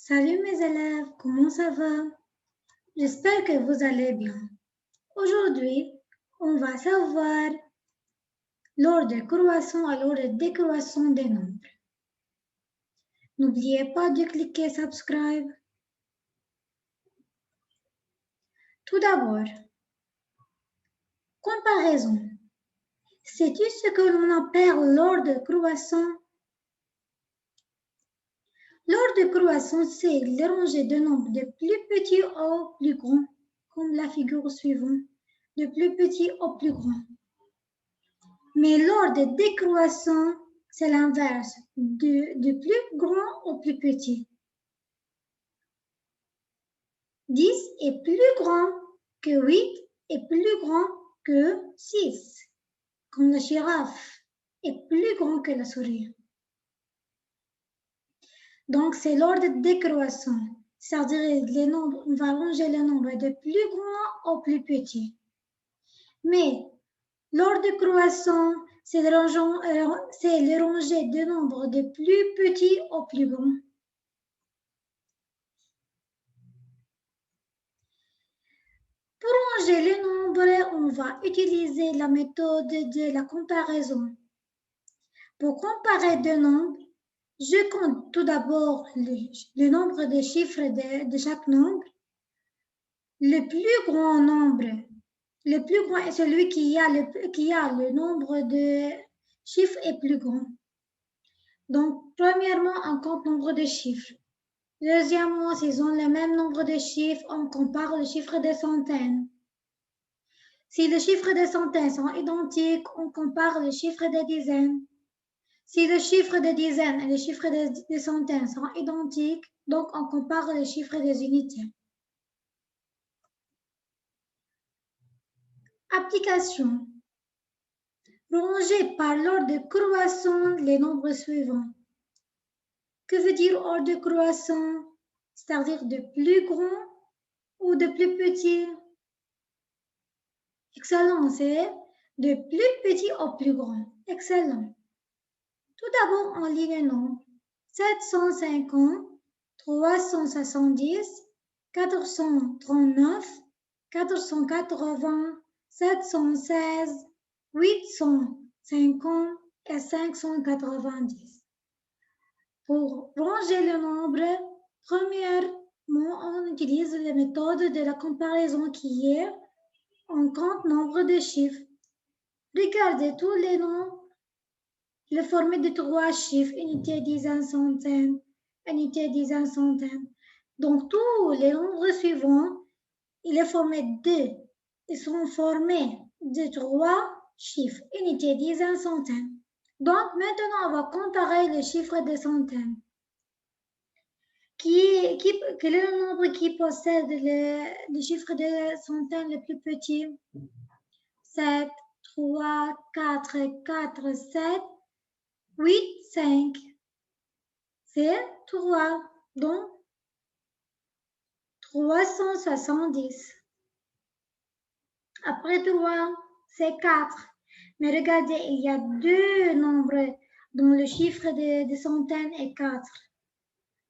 Salut mes élèves, comment ça va? J'espère que vous allez bien. Aujourd'hui, on va savoir l'ordre de croissance et l'ordre de décroissance des nombres. N'oubliez pas de cliquer subscribe. Tout d'abord, comparaison. Sais-tu ce que l'on appelle l'ordre de croissance? L'ordre de croissance, c'est le rangée de nombres de plus petit au plus grand, comme la figure suivante, de plus petit au plus grand. Mais l'ordre de décroissance, c'est l'inverse, de plus grand au plus petit. 10 est plus grand que 8 et plus grand que 6, comme la girafe est plus grand que la souris. Donc, c'est l'ordre de décroissance, c'est-à-dire les nombres, on va ranger les nombres de plus grand au plus petit. Mais l'ordre de croissance, c'est le rangé de nombres de plus petit au plus grand. Pour ranger les nombres, on va utiliser la méthode de la comparaison. Pour comparer deux nombres, je compte tout d'abord le nombre de chiffres de chaque nombre. Le plus grand nombre, le plus grand est celui qui a le nombre de chiffres est plus grand. Donc, premièrement, on compte le nombre de chiffres. Deuxièmement, s'ils ont le même nombre de chiffres, on compare le chiffre des centaines. Si les chiffres des centaines sont identiques, on compare le chiffre des dizaines. Si le chiffre des dizaines et le chiffre des centaines sont identiques, donc on compare le chiffre des unités. Application. Ranger par l'ordre de croissance les nombres suivants. Que veut dire ordre de croissance? C'est-à-dire de plus grand ou de plus petit? Excellent, c'est de plus petit au plus grand. Excellent. Tout d'abord, on lit les nombres. 750, 370, 439, 480, 716, 850 et 590. Pour ranger le nombre, premièrement, on utilise la méthode de la comparaison qui est on compte nombre de chiffres. Regardez tous les nombres. Il est formé de 3 chiffres, unité, dizaine, centaine, unité, dizaine, centaine. Donc, tous les nombres suivants, ils sont formés de 3 chiffres, unité, dizaine, centaine. Donc, maintenant, on va comparer les chiffres des centaines. Quel est le nombre qui possède le chiffre des centaines le plus petit? 7, 3, 4, 4, 7. 8, 5. C'est 3. Donc, 370. Après 3, c'est 4. Mais regardez, il y a deux nombres dont le chiffre des centaines est 4.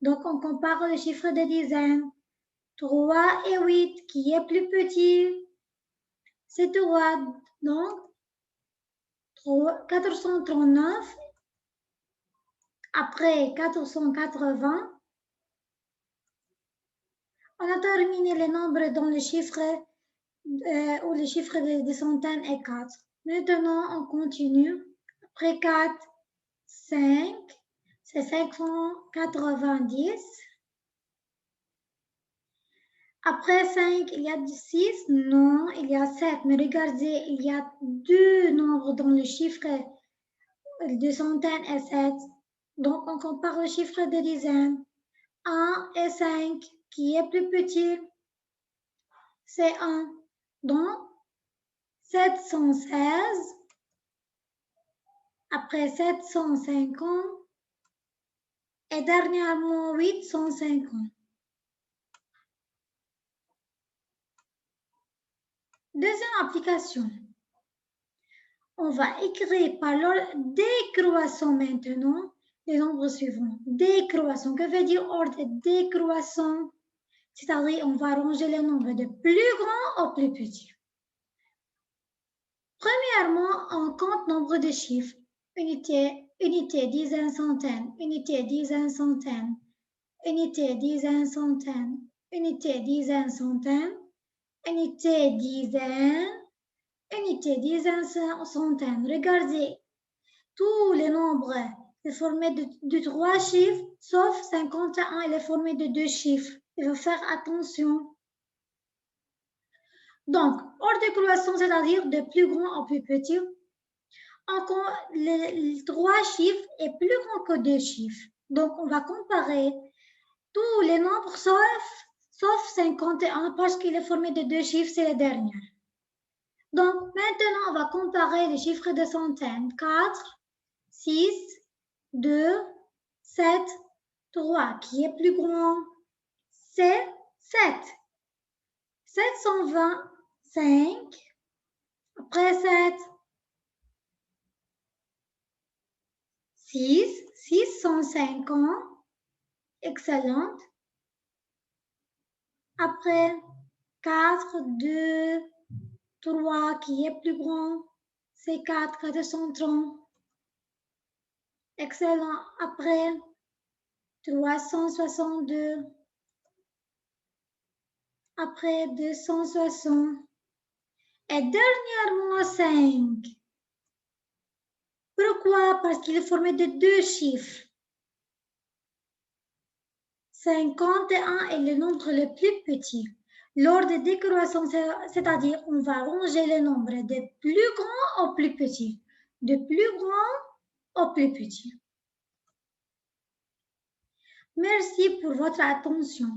Donc, on compare le chiffre des dizaines. 3 et 8, qui est plus petit? C'est 3. Donc, 439. Après 480, on a terminé les nombres dont le chiffre où le chiffre des centaines est 4. Maintenant, on continue. Après 4, 5, c'est 590. Après 5, il y a 6, non, il y a 7. Mais regardez, il y a deux nombres dont le chiffre de centaines est 7. Donc, on compare le chiffre de dizaines. 1 et 5, qui est plus petit? C'est 1. Donc, 716. Après 750 et dernièrement 850. Deuxième application. On va écrire par l'ordre décroissant maintenant les nombres suivants. Décroissant. Que veut dire ordre décroissant? C'est-à-dire, on va ranger les nombres de plus grand au plus petit. Premièrement, on compte nombre de chiffres. Unité, dizaine, centaine. Unité, dizaine, centaine. Unité, dizaine, centaine. Unité, dizaine, centaine. Unité, dizaine. Unité, dizaine, centaine. Regardez, tous les nombres sont formés de 3 chiffres, sauf 51, il est formé de 2 chiffres. Il faut faire attention. Donc, ordre de croissance, c'est-à-dire de plus grand au plus petit. Les 3 chiffres est plus grand que 2 chiffres. Donc, on va comparer tous les nombres sauf 51 parce qu'il est formé de 2 chiffres, c'est la dernière. Donc, maintenant, on va comparer les chiffres de centaines. 4, 6, 2, 7, 3. Qui est plus grand? C'est 7. 725. Après 7. 650. Excellente. Après 4, 2, 3. Qui est plus grand? C'est 4, 430. Excellent. Après 362. Après 260. Et dernièrement 5. Pourquoi? Parce qu'il est formé de 2 chiffres. 51 est le nombre le plus petit. L'ordre de décroissance, c'est-à-dire on va ranger les nombres de plus grand au plus petit. De plus grand au plus petit. Merci pour votre attention.